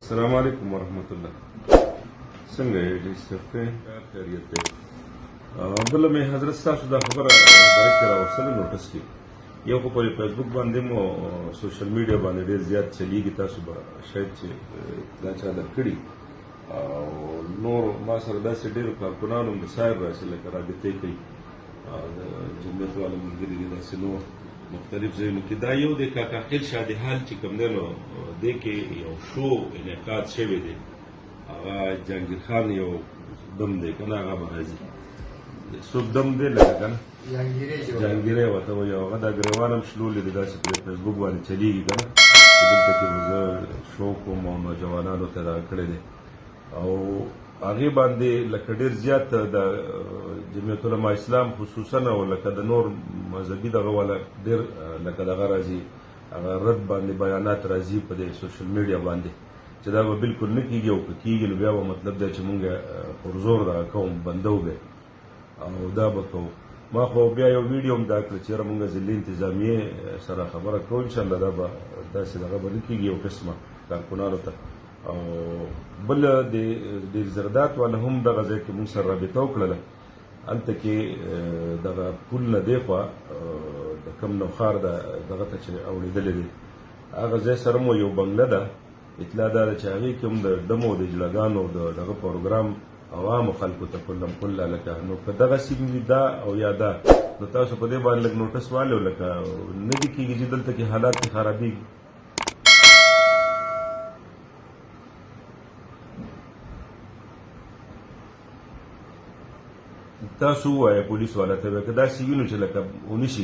السلام عليكم ورحمة الله. څنګه یې ډېر ښه خیریت دی. بله مې حضرت ستاسو دا خبره ډایرکټ راوستله نوټس کې یو خو په فیسبوک باندې مو سوشل میډیا باندې ډېر زیات چلیږي، تاسو به شاید چې دا چا درکړي او نور ما سره داسې ډېرو کارکنان هم د سایر راسي لکه رابطې کوي د جمعیت والا ملګري دي داسې نور مختلف ځایونو کې. دا یو د کاکا خیل شادي حال چې کوم دی نو دې کې یو شو انعقاد شوی دی، هغه جهانګیر خان یو دم دی که نه هغه به راځي څوک دم دی لکه که نه جهانګیری ورته وایي، هغه دا ګریوان هم شلولې دی داسې په فیسبوک باندې چلیږي که نه چې دلته کې به زه شو کوم او نوجوانانو ته دغه کړی دی او هغې باندې لکه ډېر زیات د جمعیت علما اسلام خصوصا او لکه د نور مذهبي دغه والا ډېر لکه دغه راځي هغه رد باندې بیانات راځي په دې سوشل میډیا باندې چې دا به بالکل نه کېږي او که کېږي نو بیا به مطلب دی چې مونږ پر زور دغه کوم بندو به او دا به کوو. ما خو بیا یو ویډیو هم دا کړه چې یاره مونږ ضلعي انتظامیې سره خبره کوو انشاءالله دا به داسې دغه به نه کېږي یو قسمه کارکنانو ته. او بل د ډېر زرداد والا هم دغه ځای کې مونږ سره رابطه وکړله، هلته کې دغه پل نه دی خوا د کوم نوښار دغه ته چې اورېدلی دی هغه ځای سره مو یو بنګله ده، اطلاع دا ده چې هغې کې هم د ډمو د اجلاګانو د دغه پروګرام عوامو خلکو ته کلم کله لکه نو که دغسې وي دا او یا دا نو تاسو په دې باندې لږ نوټس والو لکه نه دې کېږي چې دلته کې حالات کې خرابېږي. تاسو ووایه پولیس والا ته به که داسې وي نو چې لکه ونیسي